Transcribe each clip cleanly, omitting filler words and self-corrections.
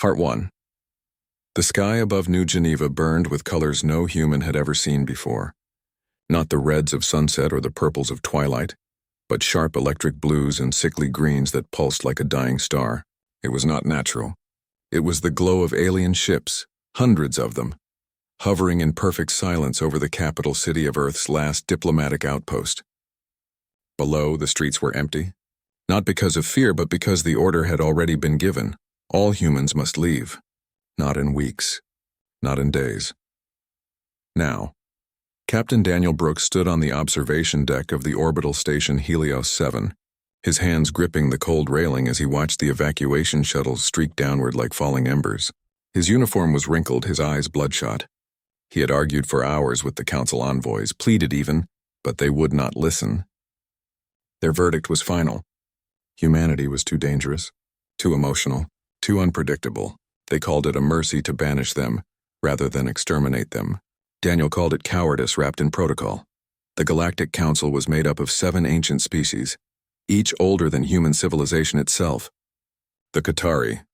Part 1. The sky above New Geneva burned with colors no human had ever seen before. Not the reds of sunset or the purples of twilight, but sharp electric blues and sickly greens that pulsed like a dying star. It was not natural. It was the glow of alien ships, hundreds of them, hovering in perfect silence over the capital city of Earth's last diplomatic outpost. Below, the streets were empty, not because of fear, but because the order had already been given. All humans must leave. Not in weeks. Not in days. Now, Captain Daniel Brooks stood on the observation deck of the orbital station Helios 7, his hands gripping the cold railing as he watched the evacuation shuttles streak downward like falling embers. His uniform was wrinkled, his eyes bloodshot. He had argued for hours with the council envoys, pleaded even, but they would not listen. Their verdict was final. Humanity was too dangerous, too emotional, too unpredictable. They called it a mercy to banish them, rather than exterminate them. Daniel called it cowardice wrapped in protocol. The Galactic Council was made up of 7 ancient species, each older than human civilization itself. The Qatari,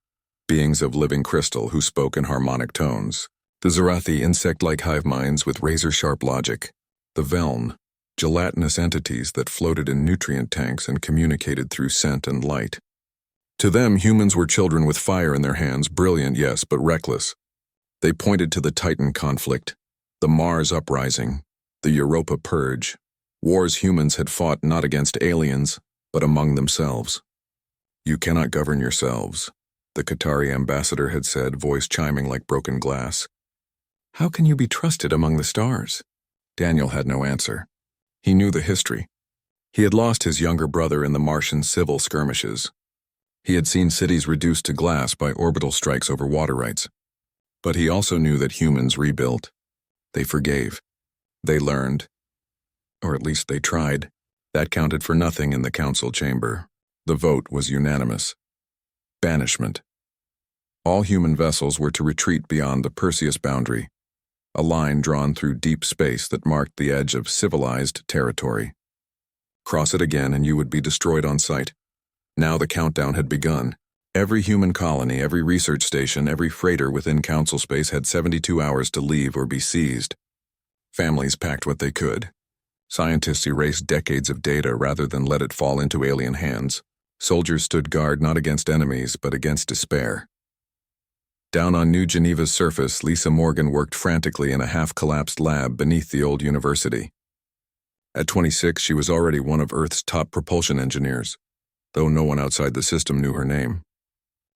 beings of living crystal who spoke in harmonic tones. The Zarathi, insect-like hive minds with razor-sharp logic. The Veln, gelatinous entities that floated in nutrient tanks and communicated through scent and light. To them, humans were children with fire in their hands, brilliant, yes, but reckless. They pointed to the Titan conflict, the Mars uprising, the Europa purge, wars humans had fought not against aliens, but among themselves. You cannot govern yourselves, the Qatari ambassador had said, voice chiming like broken glass. How can you be trusted among the stars? Daniel had no answer. He knew the history. He had lost his younger brother in the Martian civil skirmishes. He had seen cities reduced to glass by orbital strikes over water rights. But he also knew that humans rebuilt. They forgave. They learned. Or at least they tried. That counted for nothing in the council chamber. The vote was unanimous. Banishment. All human vessels were to retreat beyond the Perseus boundary, a line drawn through deep space that marked the edge of civilized territory. Cross it again and you would be destroyed on sight. Now the countdown had begun. Every human colony, every research station, every freighter within council space had 72 hours to leave or be seized. Families packed what they could. Scientists erased decades of data rather than let it fall into alien hands. Soldiers stood guard not against enemies, but against despair. Down on New Geneva's surface, Lisa Morgan worked frantically in a half-collapsed lab beneath the old university. At 26, she was already one of Earth's top propulsion engineers, though no one outside the system knew her name.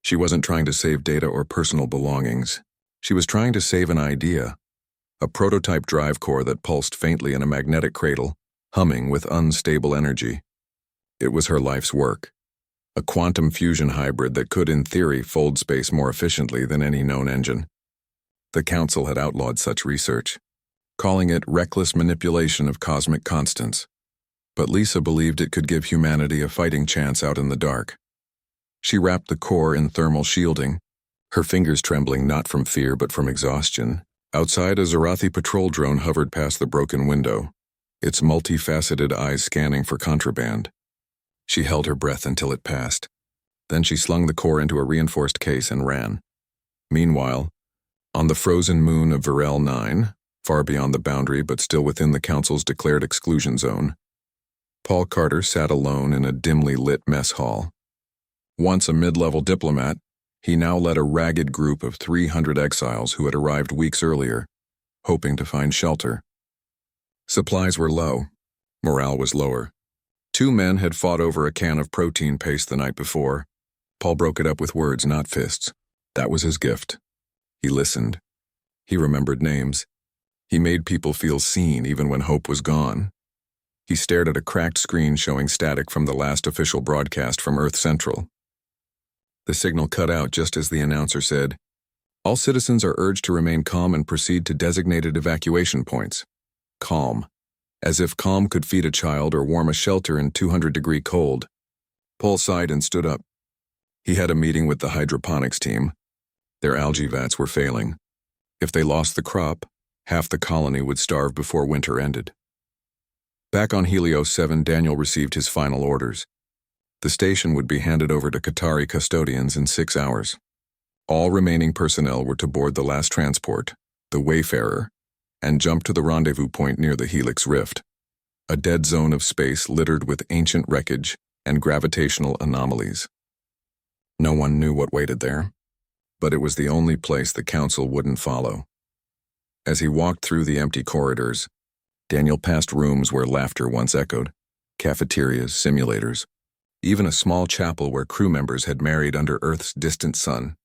She wasn't trying to save data or personal belongings. She was trying to save an idea, a prototype drive core that pulsed faintly in a magnetic cradle, humming with unstable energy. It was her life's work. A quantum fusion hybrid that could, in theory, fold space more efficiently than any known engine. The Council had outlawed such research, calling it reckless manipulation of cosmic constants. But Lisa believed it could give humanity a fighting chance out in the dark. She wrapped the core in thermal shielding, her fingers trembling not from fear but from exhaustion. Outside, a Zarathi patrol drone hovered past the broken window, its multifaceted eyes scanning for contraband. She held her breath until it passed. Then she slung the core into a reinforced case and ran. Meanwhile, on the frozen moon of Virel 9, far beyond the boundary but still within the Council's declared exclusion zone, Paul Carter sat alone in a dimly lit mess hall. Once a mid-level diplomat, he now led a ragged group of 300 exiles who had arrived weeks earlier, hoping to find shelter. Supplies were low. Morale was lower. 2 men had fought over a can of protein paste the night before. Paul broke it up with words, not fists. That was his gift. He listened. He remembered names. He made people feel seen even when hope was gone. He stared at a cracked screen showing static from the last official broadcast from Earth Central. The signal cut out just as the announcer said, "All citizens are urged to remain calm and proceed to designated evacuation points." Calm. As if calm could feed a child or warm a shelter in 200-degree cold. Paul sighed and stood up. He had a meeting with the hydroponics team. Their algae vats were failing. If they lost the crop, half the colony would starve before winter ended. Back on Helios 7, Daniel received his final orders. The station would be handed over to Qatari custodians in 6 hours. All remaining personnel were to board the last transport, the Wayfarer, and jump to the rendezvous point near the Helix Rift, a dead zone of space littered with ancient wreckage and gravitational anomalies. No one knew what waited there, but it was the only place the Council wouldn't follow. As he walked through the empty corridors, Daniel passed rooms where laughter once echoed, cafeterias, simulators, even a small chapel where crew members had married under Earth's distant sun.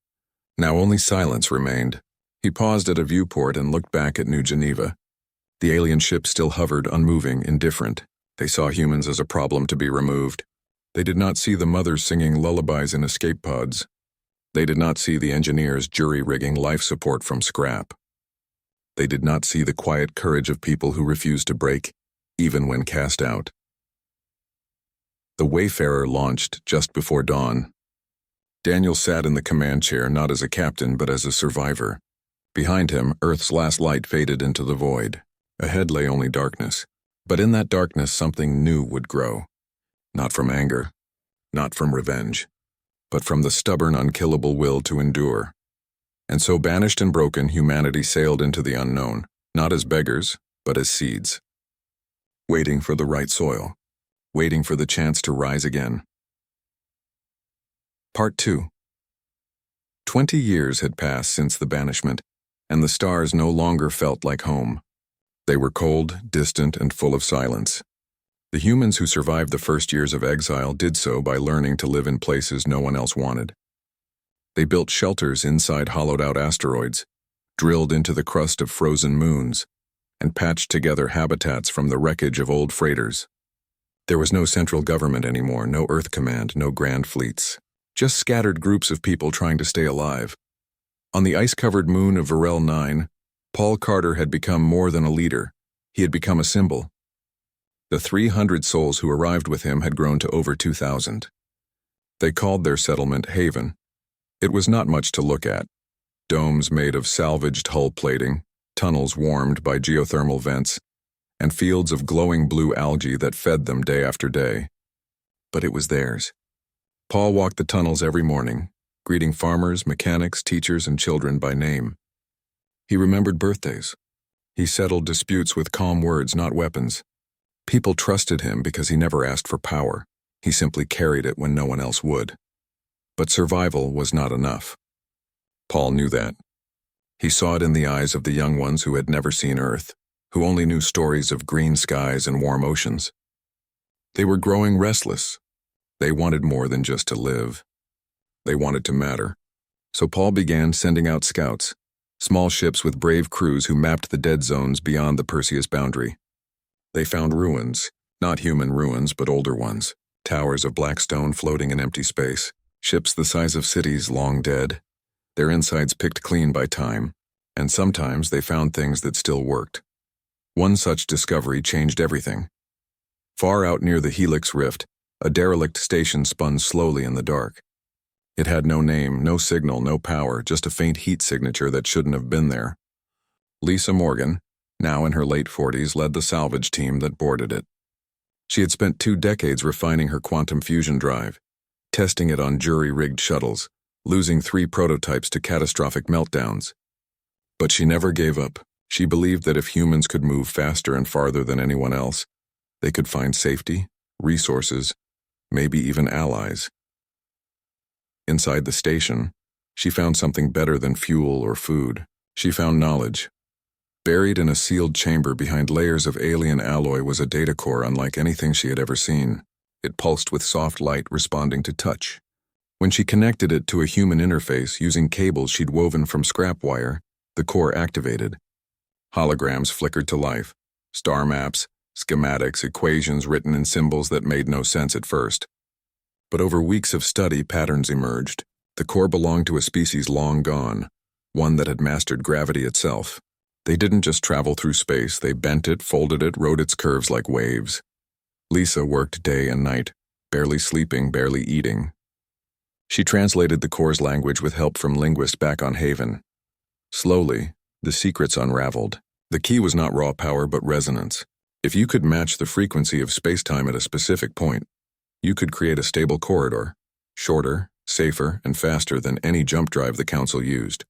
Now only silence remained. He paused at a viewport and looked back at New Geneva. The alien ship still hovered, unmoving, indifferent. They saw humans as a problem to be removed. They did not see the mothers singing lullabies in escape pods. They did not see the engineers jury-rigging life support from scrap. They did not see the quiet courage of people who refused to break, even when cast out. The Wayfarer launched just before dawn. Daniel sat in the command chair not as a captain but as a survivor. Behind him, Earth's last light faded into the void. Ahead lay only darkness. But in that darkness something new would grow. Not from anger, not from revenge, but from the stubborn, unkillable will to endure. And so banished and broken, humanity sailed into the unknown, not as beggars, but as seeds. Waiting for the right soil, waiting for the chance to rise again. Part 2. 20 years had passed since the banishment, and the stars no longer felt like home. They were cold, distant, and full of silence. The humans who survived the first years of exile did so by learning to live in places no one else wanted. They built shelters inside hollowed-out asteroids, drilled into the crust of frozen moons, and patched together habitats from the wreckage of old freighters. There was no central government anymore, no Earth Command, no grand fleets. Just scattered groups of people trying to stay alive. On the ice-covered moon of Varel 9, Paul Carter had become more than a leader. He had become a symbol. The 300 souls who arrived with him had grown to over 2,000. They called their settlement Haven. It was not much to look at. Domes made of salvaged hull plating, tunnels warmed by geothermal vents, and fields of glowing blue algae that fed them day after day. But it was theirs. Paul walked the tunnels every morning, greeting farmers, mechanics, teachers, and children by name. He remembered birthdays. He settled disputes with calm words, not weapons. People trusted him because he never asked for power. He simply carried it when no one else would. But survival was not enough. Paul knew that. He saw it in the eyes of the young ones who had never seen Earth, who only knew stories of green skies and warm oceans. They were growing restless. They wanted more than just to live. They wanted to matter. So Paul began sending out scouts, small ships with brave crews who mapped the dead zones beyond the Perseus boundary. They found ruins, not human ruins but older ones, towers of black stone floating in empty space, ships the size of cities long dead, their insides picked clean by time, and sometimes they found things that still worked. One such discovery changed everything. Far out near the Helix Rift, a derelict station spun slowly in the dark. It had no name, no signal, no power, just a faint heat signature that shouldn't have been there. Lisa Morgan, now in her late 40s, led the salvage team that boarded it. She had spent 2 decades refining her quantum fusion drive, testing it on jury-rigged shuttles, losing 3 prototypes to catastrophic meltdowns. But she never gave up. She believed that if humans could move faster and farther than anyone else, they could find safety, resources, maybe even allies. Inside the station, she found something better than fuel or food. She found knowledge. Buried in a sealed chamber behind layers of alien alloy was a data core unlike anything she had ever seen. It pulsed with soft light responding to touch. When she connected it to a human interface using cables she'd woven from scrap wire, the core activated. Holograms flickered to life. Star maps, schematics, equations written in symbols that made no sense at first. But over weeks of study, patterns emerged. The core belonged to a species long gone, one that had mastered gravity itself. They didn't just travel through space, they bent it, folded it, rode its curves like waves. Lisa worked day and night, barely sleeping, barely eating. She translated the core's language with help from linguists back on Haven. Slowly, the secrets unraveled. The key was not raw power but resonance. If you could match the frequency of space-time at a specific point, you could create a stable corridor, shorter, safer, and faster than any jump drive the Council used.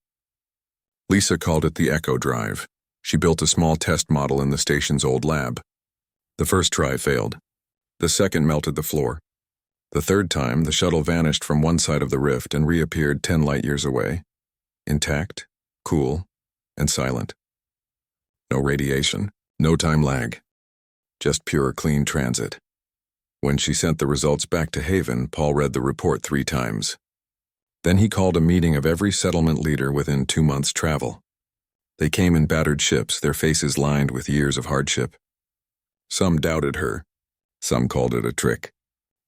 Lisa called it the Echo Drive. She built a small test model in the station's old lab. The first try failed. The second melted the floor. The third time, the shuttle vanished from one side of the rift and reappeared 10 light-years away, intact, cool, and silent. No radiation, no time lag, just pure, clean transit. When she sent the results back to Haven, Paul read the report 3 times. Then he called a meeting of every settlement leader within 2 months' travel. They came in battered ships, their faces lined with years of hardship. Some doubted her. Some called it a trick.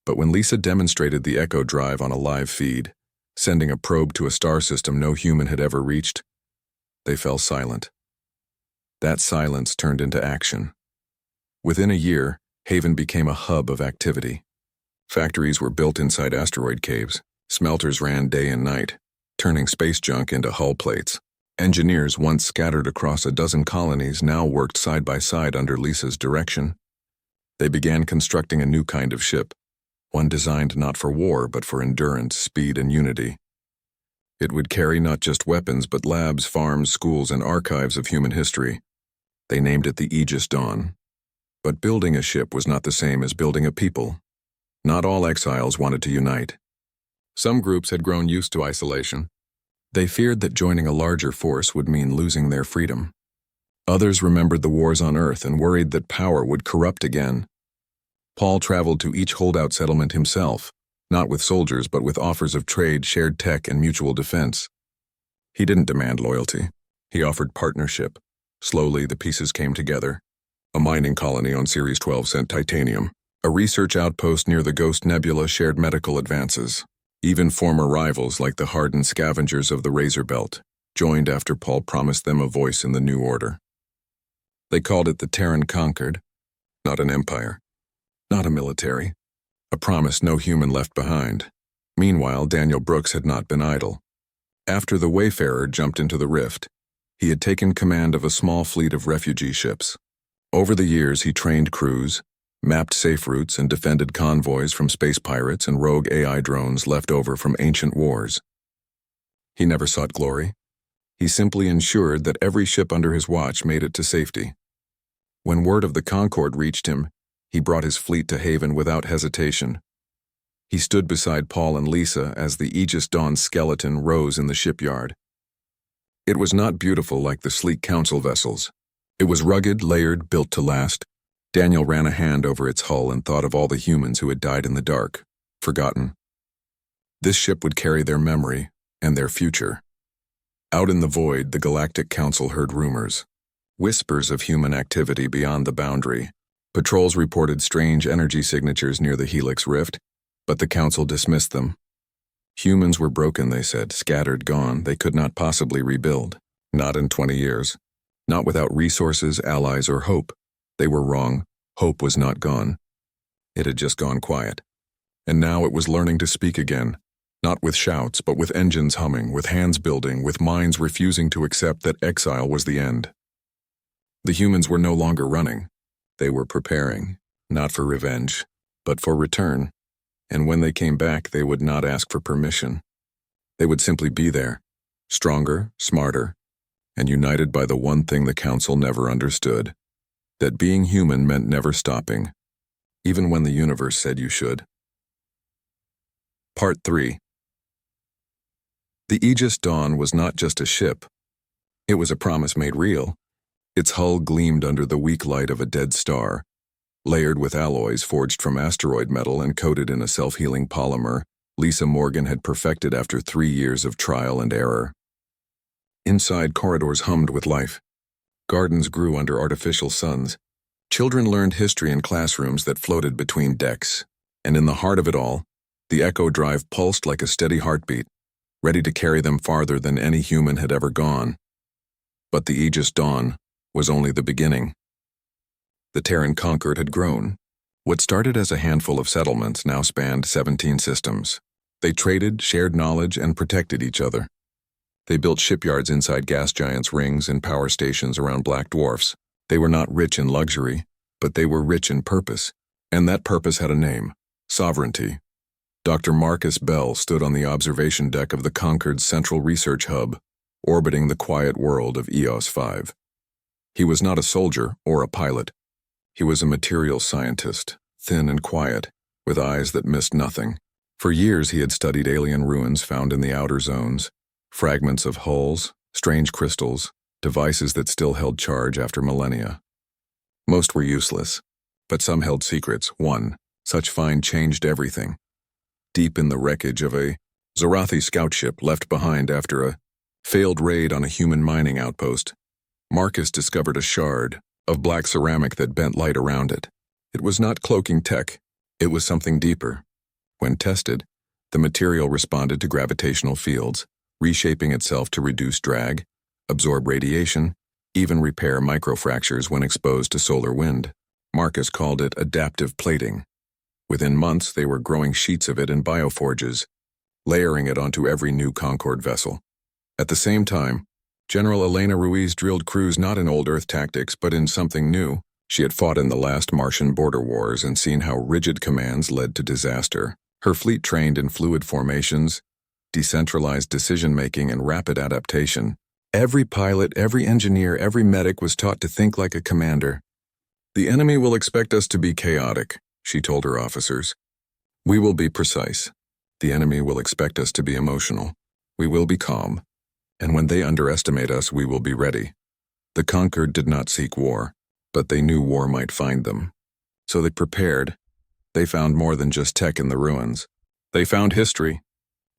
But when Lisa demonstrated the Echo Drive on a live feed, sending a probe to a star system no human had ever reached, they fell silent. That silence turned into action. Within a year, Haven became a hub of activity. Factories were built inside asteroid caves. Smelters ran day and night, turning space junk into hull plates. Engineers once scattered across a dozen colonies now worked side by side under Lisa's direction. They began constructing a new kind of ship, one designed not for war but for endurance, speed, and unity. It would carry not just weapons but labs, farms, schools, and archives of human history. They named it the Aegis Dawn. But building a ship was not the same as building a people. Not all exiles wanted to unite. Some groups had grown used to isolation. They feared that joining a larger force would mean losing their freedom. Others remembered the wars on Earth and worried that power would corrupt again. Paul traveled to each holdout settlement himself, not with soldiers but with offers of trade, shared tech, and mutual defense. He didn't demand loyalty. He offered partnership. Slowly, the pieces came together. A mining colony on Series 12 sent titanium. A research outpost near the Ghost Nebula shared medical advances. Even former rivals like the hardened scavengers of the Razor Belt joined after Paul promised them a voice in the new order. They called it the Terran Conquered, not an empire. Not a military. A promise no human left behind. Meanwhile, Daniel Brooks had not been idle. After the Wayfarer jumped into the rift, he had taken command of a small fleet of refugee ships. Over the years, he trained crews, mapped safe routes, and defended convoys from space pirates and rogue AI drones left over from ancient wars. He never sought glory. He simply ensured that every ship under his watch made it to safety. When word of the Concorde reached him, he brought his fleet to Haven without hesitation. He stood beside Paul and Lisa as the Aegis Dawn's skeleton rose in the shipyard. It was not beautiful like the sleek council vessels. It was rugged, layered, built to last. Daniel ran a hand over its hull and thought of all the humans who had died in the dark, forgotten. This ship would carry their memory and their future. Out in the void, the Galactic Council heard rumors. Whispers of human activity beyond the boundary. Patrols reported strange energy signatures near the Helix Rift, but the Council dismissed them. Humans were broken, they said, scattered, gone. They could not possibly rebuild. Not in 20 years. Not without resources, allies, or hope. They were wrong. Hope was not gone. It had just gone quiet. And now it was learning to speak again. Not with shouts, but with engines humming, with hands building, with minds refusing to accept that exile was the end. The humans were no longer running. They were preparing, not for revenge, but for return. And when they came back, they would not ask for permission. They would simply be there, stronger, smarter, and united by the one thing the Council never understood, that being human meant never stopping, even when the universe said you should. Part 3. The Aegis Dawn was not just a ship. It was a promise made real. Its hull gleamed under the weak light of a dead star, layered with alloys forged from asteroid metal and coated in a self-healing polymer Lisa Morgan had perfected after 3 years of trial and error. Inside, corridors hummed with life. Gardens grew under artificial suns. Children learned history in classrooms that floated between decks. And in the heart of it all, the Echo Drive pulsed like a steady heartbeat, ready to carry them farther than any human had ever gone. But the Aegis Dawn was only the beginning. The Terran Conquered had grown. What started as a handful of settlements now spanned 17 systems. They traded, shared knowledge, and protected each other. They built shipyards inside gas giants' rings and power stations around black dwarfs. They were not rich in luxury, but they were rich in purpose. And that purpose had a name: sovereignty. Dr. Marcus Bell stood on the observation deck of the Concord's Central Research Hub, orbiting the quiet world of EOS 5. He was not a soldier or a pilot. He was a materials scientist, thin and quiet, with eyes that missed nothing. For years he had studied alien ruins found in the outer zones, fragments of hulls, strange crystals, devices that still held charge after millennia. Most were useless, but some held secrets. One such find changed everything. Deep in the wreckage of a Zorathi scout ship left behind after a failed raid on a human mining outpost, Marcus discovered a shard of black ceramic that bent light around it. It was not cloaking tech, it was something deeper. When tested, the material responded to gravitational fields, reshaping itself to reduce drag, absorb radiation, even repair microfractures when exposed to solar wind. Marcus called it adaptive plating. Within months, they were growing sheets of it in bioforges, layering it onto every new Concorde vessel. At the same time, General Elena Ruiz drilled crews not in old Earth tactics, but in something new. She had fought in the last Martian border wars and seen how rigid commands led to disaster. Her fleet trained in fluid formations, decentralized decision-making, and rapid adaptation. Every pilot, every engineer, every medic was taught to think like a commander. "The enemy will expect us to be chaotic," she told her officers. "We will be precise. The enemy will expect us to be emotional. We will be calm. And when they underestimate us, we will be ready." The Concorde did not seek war, but they knew war might find them. So they prepared. They found more than just tech in the ruins. They found history.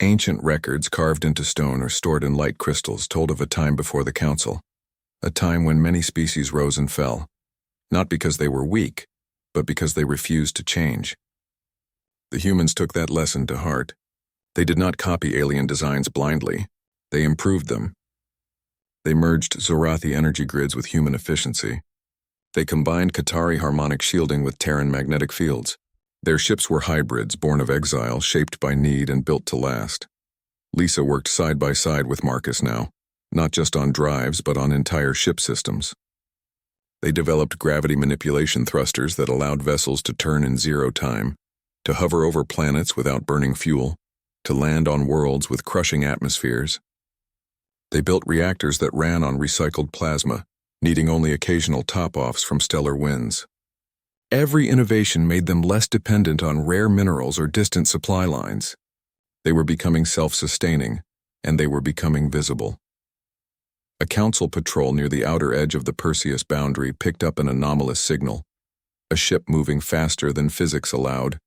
Ancient records carved into stone or stored in light crystals told of a time before the Council. A time when many species rose and fell. Not because they were weak, but because they refused to change. The humans took that lesson to heart. They did not copy alien designs blindly. They improved them. They merged Zorathi energy grids with human efficiency. They combined Qatari harmonic shielding with Terran magnetic fields. Their ships were hybrids born of exile, shaped by need and built to last. Lisa worked side by side with Marcus now, not just on drives but on entire ship systems. They developed gravity manipulation thrusters that allowed vessels to turn in zero time, to hover over planets without burning fuel, to land on worlds with crushing atmospheres. They built reactors that ran on recycled plasma, needing only occasional top-offs from stellar winds. Every innovation made them less dependent on rare minerals or distant supply lines. They were becoming self-sustaining, and they were becoming visible. A council patrol near the outer edge of the Perseus boundary picked up an anomalous signal, a ship moving faster than physics allowed,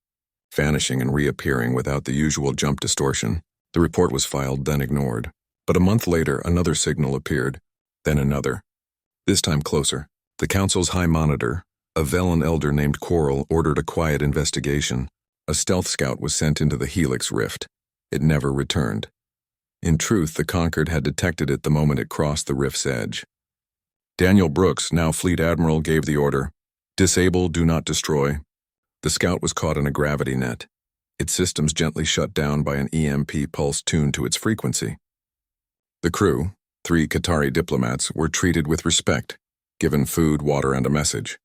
vanishing and reappearing without the usual jump distortion. The report was filed, then ignored. But a month later, another signal appeared, then another. This time closer. The council's high monitor, a Velen elder named Coral, ordered a quiet investigation. A stealth scout was sent into the Helix Rift. It never returned. In truth, the Concorde had detected it the moment it crossed the rift's edge. Daniel Brooks, now Fleet Admiral, gave the order, "Disable, do not destroy." The scout was caught in a gravity net, its systems gently shut down by an EMP pulse tuned to its frequency. The crew, 3 Qatari diplomats, were treated with respect, given food, water, and a message.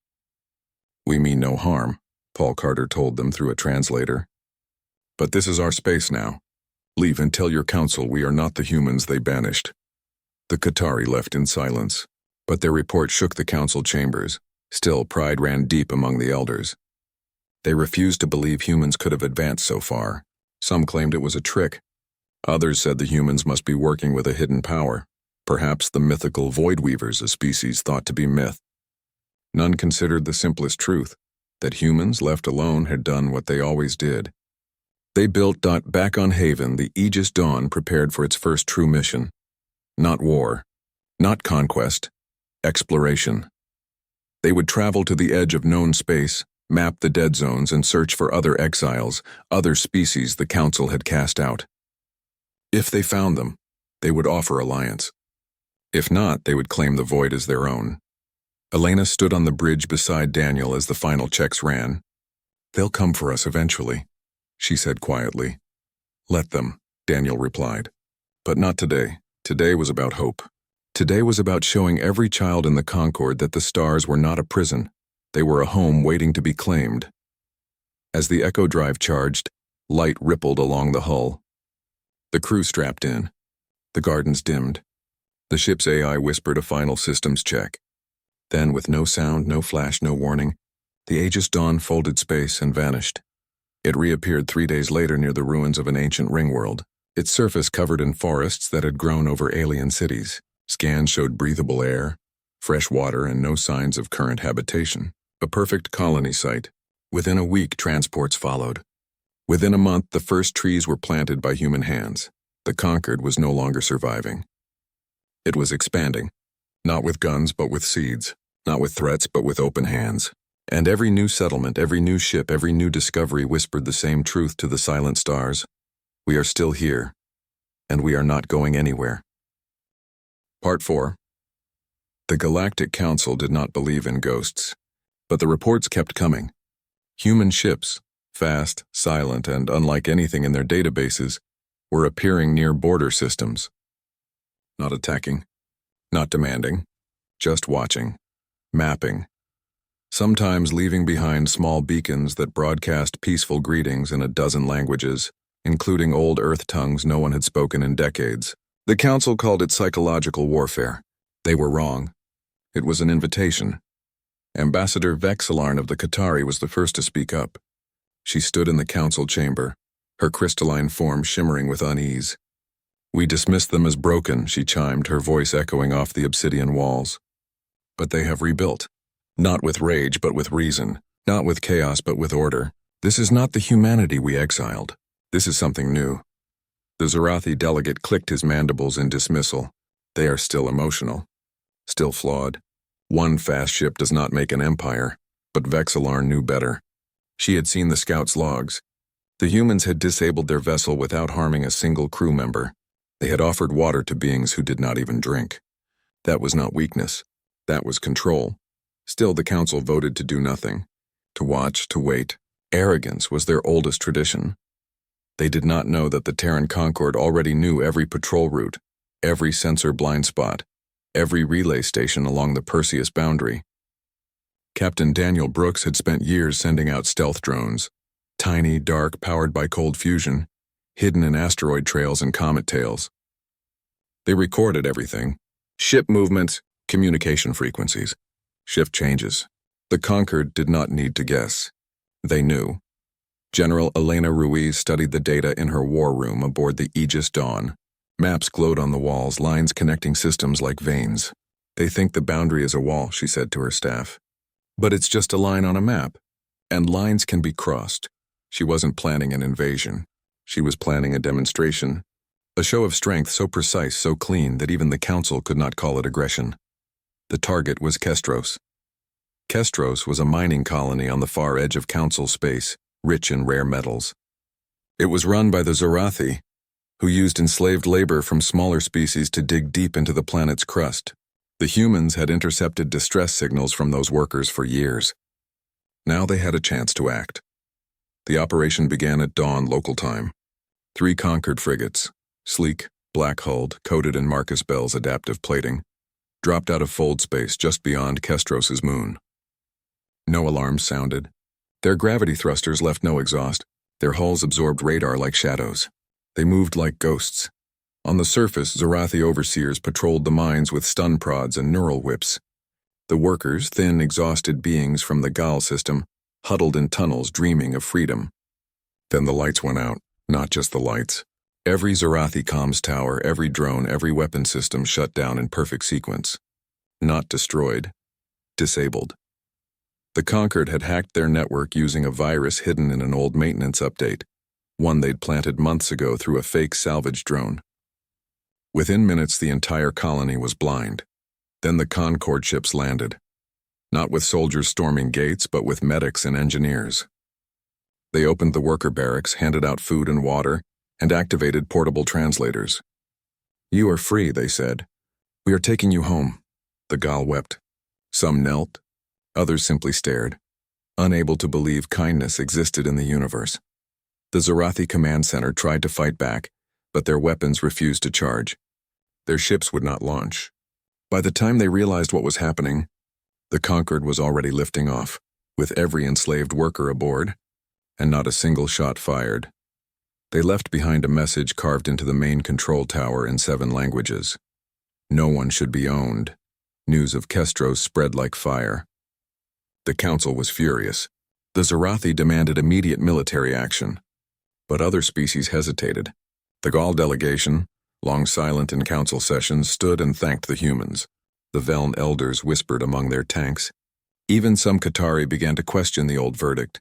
"We mean no harm," Paul Carter told them through a translator. "But this is our space now. Leave and tell your council we are not the humans they banished." The Qatari left in silence, but their report shook the council chambers. Still, pride ran deep among the elders. They refused to believe humans could have advanced so far. Some claimed it was a trick. Others said the humans must be working with a hidden power, perhaps the mythical Void Weavers, a species thought to be myth. None considered the simplest truth, that humans, left alone, had done what they always did. They built back on Haven, the Aegis Dawn prepared for its first true mission. Not war, not conquest, exploration. They would travel to the edge of known space, map the dead zones, and search for other exiles, other species the Council had cast out. If they found them, they would offer alliance. If not, they would claim the void as their own. Elena stood on the bridge beside Daniel as the final checks ran. "They'll come for us eventually," she said quietly. "Let them," Daniel replied. "But not today. Today was about hope. Today was about showing every child in the Concorde that the stars were not a prison. They were a home waiting to be claimed." As the Echo Drive charged, Light rippled along the hull. The crew strapped in. The gardens dimmed. The ship's AI whispered a final systems check. Then, with no sound, no flash, no warning, the Aegis Dawn folded space and vanished. It reappeared 3 days later near the ruins of an ancient ringworld, its surface covered in forests that had grown over alien cities. Scans showed breathable air, fresh water, and no signs of current habitation. A perfect colony site. Within a week, transports followed. Within a month, the first trees were planted by human hands. The conquered was no longer surviving. It was expanding, not with guns but with seeds, not with threats but with open hands. And every new settlement, every new ship, every new discovery whispered the same truth to the silent stars. We are still here, and we are not going anywhere. Part 4. The Galactic Council did not believe in ghosts, but the reports kept coming. Human ships, fast, silent, and unlike anything in their databases, were appearing near border systems. Not attacking, not demanding, just watching, mapping. Sometimes leaving behind small beacons that broadcast peaceful greetings in a dozen languages, including old Earth tongues no one had spoken in decades. The Council called it psychological warfare. They were wrong. It was an invitation. Ambassador Vexillarn of the Qatari was the first to speak up. She stood in the Council chamber, her crystalline form shimmering with unease. We dismissed them as broken, she chimed, her voice echoing off the obsidian walls. But they have rebuilt. Not with rage, but with reason. Not with chaos, but with order. This is not the humanity we exiled. This is something new. The Zarathi delegate clicked his mandibles in dismissal. They are still emotional. Still flawed. One fast ship does not make an empire, but Vexillarn knew better. She had seen the scouts' logs. The humans had disabled their vessel without harming a single crew member. They had offered water to beings who did not even drink. That was not weakness. That was control. Still, the Council voted to do nothing. To watch, to wait. Arrogance was their oldest tradition. They did not know that the Terran Concord already knew every patrol route, every sensor blind spot, every relay station along the Perseus boundary. Captain Daniel Brooks had spent years sending out stealth drones, tiny, dark, powered by cold fusion, hidden in asteroid trails and comet tails. They recorded everything: ship movements, communication frequencies, shift changes. The Conquered did not need to guess. They knew. General Elena Ruiz studied the data in her war room aboard the Aegis Dawn. Maps glowed on the walls, lines connecting systems like veins. They think the boundary is a wall, she said to her staff. But it's just a line on a map. And lines can be crossed. She wasn't planning an invasion. She was planning a demonstration. A show of strength so precise, so clean, that even the Council could not call it aggression. The target was Kestros. Kestros was a mining colony on the far edge of Council space, rich in rare metals. It was run by the Zarathi, who used enslaved labor from smaller species to dig deep into the planet's crust. The humans had intercepted distress signals from those workers for years. Now they had a chance to act. The operation began at dawn local time. 3 Conquered frigates, sleek, black-hulled, coated in Marcus Bell's adaptive plating, dropped out of fold space just beyond Kestros's moon. No alarms sounded. Their gravity thrusters left no exhaust. Their hulls absorbed radar like shadows. They moved like ghosts. On the surface, Zarathi overseers patrolled the mines with stun prods and neural whips. The workers, thin, exhausted beings from the Gal system, huddled in tunnels dreaming of freedom. Then the lights went out, not just the lights. Every Zarathi comms tower, every drone, every weapon system shut down in perfect sequence. Not destroyed, disabled. The Conquered had hacked their network using a virus hidden in an old maintenance update, one they'd planted months ago through a fake salvage drone. Within minutes, the entire colony was blind. Then the Concord ships landed, not with soldiers storming gates, but with medics and engineers. They opened the worker barracks, handed out food and water, and activated portable translators. "You are free," they said. "We are taking you home." The Gal wept. Some knelt, others simply stared, unable to believe kindness existed in the universe. The Zarathi command center tried to fight back, but their weapons refused to charge. Their ships would not launch. By the time they realized what was happening, the Conquered was already lifting off, with every enslaved worker aboard, and not a single shot fired. They left behind a message carved into the main control tower in 7 languages. No one should be owned. News of Kestros spread like fire. The council was furious. The Zorathi demanded immediate military action. But other species hesitated. The Gaul delegation, long silent in council sessions, stood and thanked the humans. The Veln elders whispered among their tanks. Even some Qatari began to question the old verdict.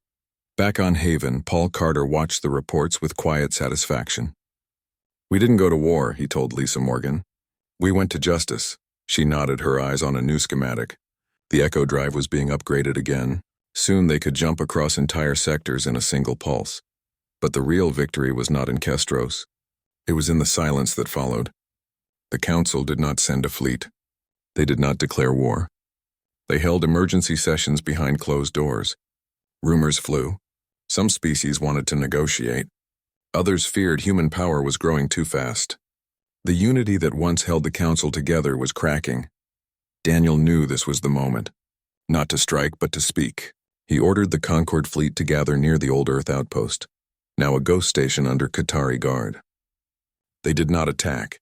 Back on Haven, Paul Carter watched the reports with quiet satisfaction. "We didn't go to war," he told Lisa Morgan. "We went to justice." She nodded, her eyes on a new schematic. The Echo Drive was being upgraded again. Soon they could jump across entire sectors in a single pulse. But the real victory was not in Kestros. It was in the silence that followed. The Council did not send a fleet. They did not declare war. They held emergency sessions behind closed doors. Rumors flew. Some species wanted to negotiate. Others feared human power was growing too fast. The unity that once held the Council together was cracking. Daniel knew this was the moment. Not to strike, but to speak. He ordered the Concord fleet to gather near the Old Earth outpost, now a ghost station under Qatari guard. They did not attack.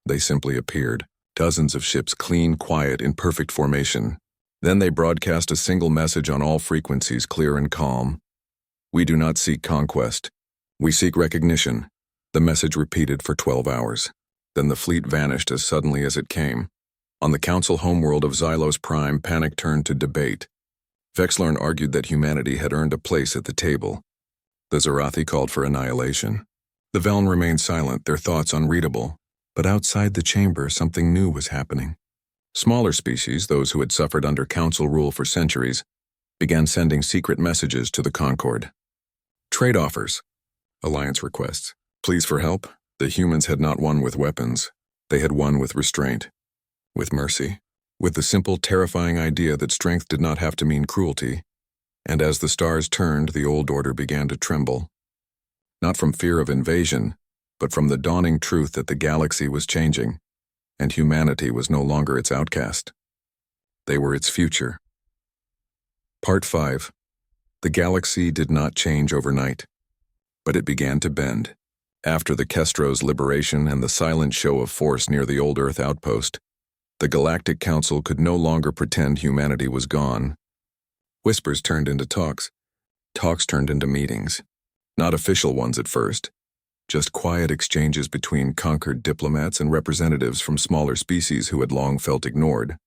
They simply appeared, dozens of ships, clean, quiet, in perfect formation. Then they broadcast a single message on all frequencies, clear and calm. "We do not seek conquest. We seek recognition." The message repeated for 12 hours. Then the fleet vanished as suddenly as it came. On the Council homeworld of Xylos Prime, panic turned to debate. Vexlarn argued that humanity had earned a place at the table. The Zorathi called for annihilation. The Veln remained silent, their thoughts unreadable. But outside the chamber, something new was happening. Smaller species, those who had suffered under Council rule for centuries, began sending secret messages to the Concord. Trade offers, alliance requests, pleas for help. The humans had not won with weapons. They had won with restraint, with mercy, with the simple, terrifying idea that strength did not have to mean cruelty. And as the stars turned, the old order began to tremble. Not from fear of invasion, but from the dawning truth that the galaxy was changing, and humanity was no longer its outcast. They were its future. Part 5. The galaxy did not change overnight, but it began to bend. After the Kestros liberation and the silent show of force near the Old Earth outpost, the Galactic Council could no longer pretend humanity was gone. Whispers turned into talks. Talks turned into meetings. Not official ones at first, just quiet exchanges between conquered diplomats and representatives from smaller species who had long felt ignored.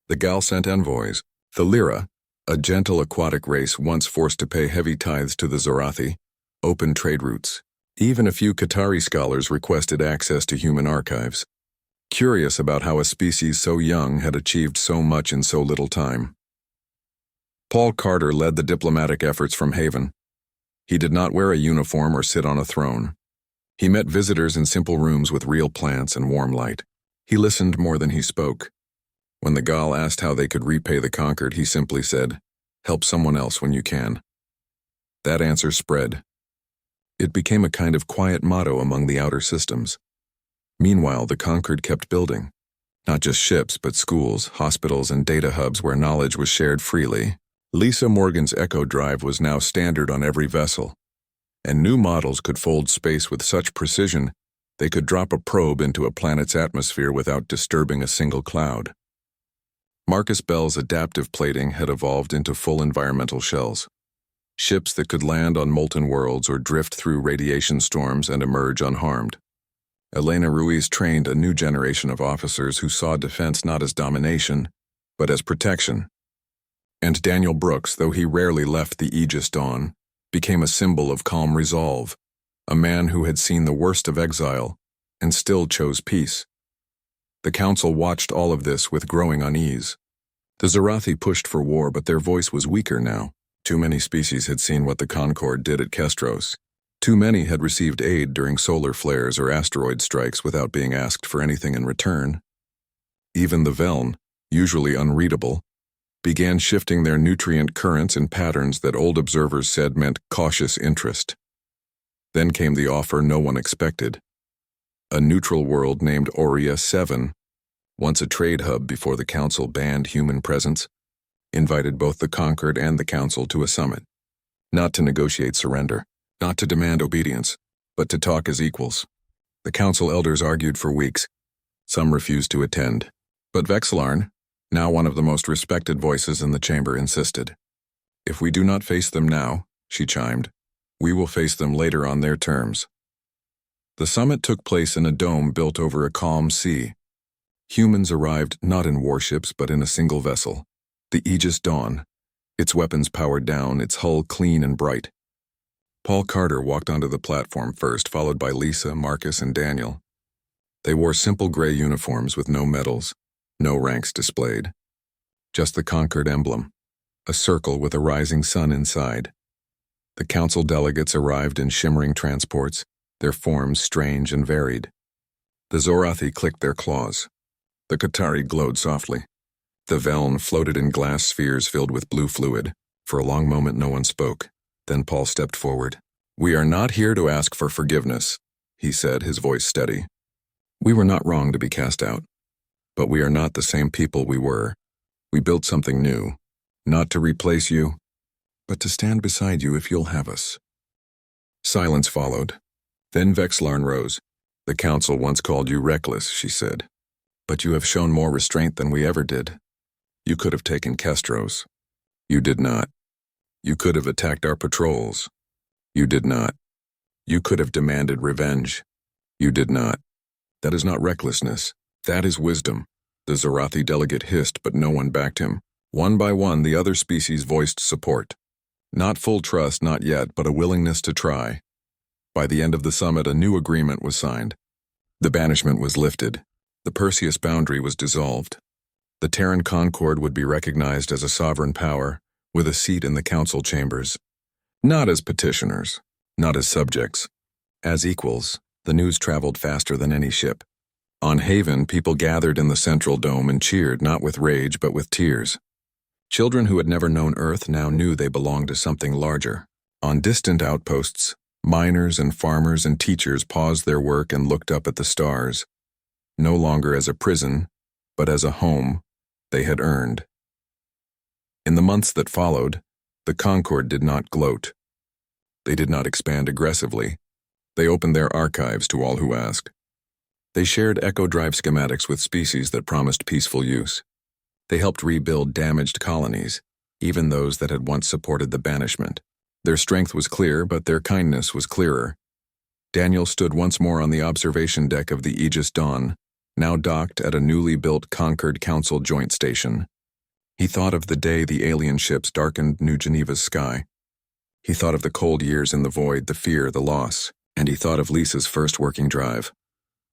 The Gal sent envoys. The Lyra, a gentle aquatic race once forced to pay heavy tithes to the Zorathi, opened trade routes. Even a few Qatari scholars requested access to human archives, curious about how a species so young had achieved so much in so little time. Paul Carter led the diplomatic efforts from Haven. He did not wear a uniform or sit on a throne. He met visitors in simple rooms with real plants and warm light. He listened more than he spoke. When the Gal asked how they could repay the conquered, he simply said, "Help someone else when you can." That answer spread. It became a kind of quiet motto among the outer systems. Meanwhile, the conquered kept building. Not just ships, but schools, hospitals, and data hubs where knowledge was shared freely. Lisa Morgan's Echo Drive was now standard on every vessel, and new models could fold space with such precision they could drop a probe into a planet's atmosphere without disturbing a single cloud. Marcus Bell's adaptive plating had evolved into full environmental shells. Ships that could land on molten worlds or drift through radiation storms and emerge unharmed. Elena Ruiz trained a new generation of officers who saw defense not as domination, but as protection. And Daniel Brooks, though he rarely left the Aegis Dawn, became a symbol of calm resolve, a man who had seen the worst of exile and still chose peace. The Council watched all of this with growing unease. The Zorathi pushed for war, but their voice was weaker now. Too many species had seen what the Concord did at Kestros. Too many had received aid during solar flares or asteroid strikes without being asked for anything in return. Even the Veln, usually unreadable, began shifting their nutrient currents in patterns that old observers said meant cautious interest. Then came the offer no one expected. A neutral world named Aurea 7, once a trade hub before the Council banned human presence, invited both the Conquered and the Council to a summit. Not to negotiate surrender, not to demand obedience, but to talk as equals. The council elders argued for weeks. Some refused to attend. But Vexlarn, now one of the most respected voices in the chamber, insisted. If we do not face them now, she chimed, we will face them later on their terms. The summit took place in a dome built over a calm sea. Humans arrived not in warships but in a single vessel, the Aegis Dawn, its weapons powered down, its hull clean and bright. Paul Carter walked onto the platform first, followed by Lisa, Marcus, and Daniel. They wore simple gray uniforms with no medals, no ranks displayed. Just the Concord emblem, a circle with a rising sun inside. The council delegates arrived in shimmering transports, their forms strange and varied. The Zorathi clicked their claws. The Qatari glowed softly. The Veln floated in glass spheres filled with blue fluid. For a long moment no one spoke. Then Paul stepped forward. We are not here to ask for forgiveness, he said, his voice steady. We were not wrong to be cast out. But we are not the same people we were. We built something new, not to replace you, but to stand beside you if you'll have us. Silence followed. Then Vexlarn rose. The council once called you reckless, she said. But you have shown more restraint than we ever did. You could have taken Kestros. You did not. You could have attacked our patrols. You did not. You could have demanded revenge. You did not. That is not recklessness. That is wisdom. The Zorathi delegate hissed, but no one backed him. One by one, the other species voiced support. Not full trust, not yet, but a willingness to try. By the end of the summit, a new agreement was signed. The banishment was lifted. The Perseus boundary was dissolved. The Terran Concord would be recognized as a sovereign power, with a seat in the council chambers. Not as petitioners, not as subjects. As equals, the news traveled faster than any ship. On Haven, people gathered in the central dome and cheered, not with rage but with tears. Children who had never known Earth now knew they belonged to something larger. On distant outposts, miners and farmers and teachers paused their work and looked up at the stars. No longer as a prison, but as a home they had earned. In the months that followed, the Concord did not gloat. They did not expand aggressively. They opened their archives to all who asked. They shared echo drive schematics with species that promised peaceful use. They helped rebuild damaged colonies, even those that had once supported the banishment. Their strength was clear, but their kindness was clearer. Daniel stood once more on the observation deck of the Aegis Dawn, now docked at a newly built Concord Council joint station. He thought of the day the alien ships darkened New Geneva's sky. He thought of the cold years in the void, the fear, the loss, and he thought of Lisa's first working drive.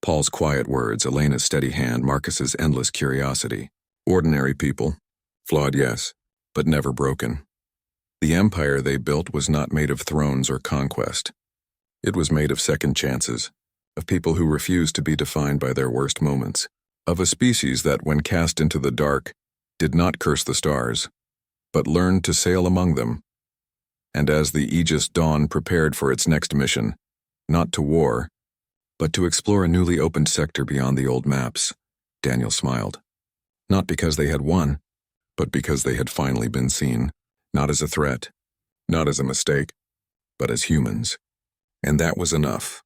Paul's quiet words, Elena's steady hand, Marcus's endless curiosity. Ordinary people. Flawed, yes, but never broken. The empire they built was not made of thrones or conquest. It was made of second chances, of people who refused to be defined by their worst moments, of a species that, when cast into the dark, did not curse the stars, but learned to sail among them. And as the Aegis Dawn prepared for its next mission, not to war, but to explore a newly opened sector beyond the old maps, Daniel smiled. Not because they had won, but because they had finally been seen, not as a threat, not as a mistake, but as humans. And that was enough.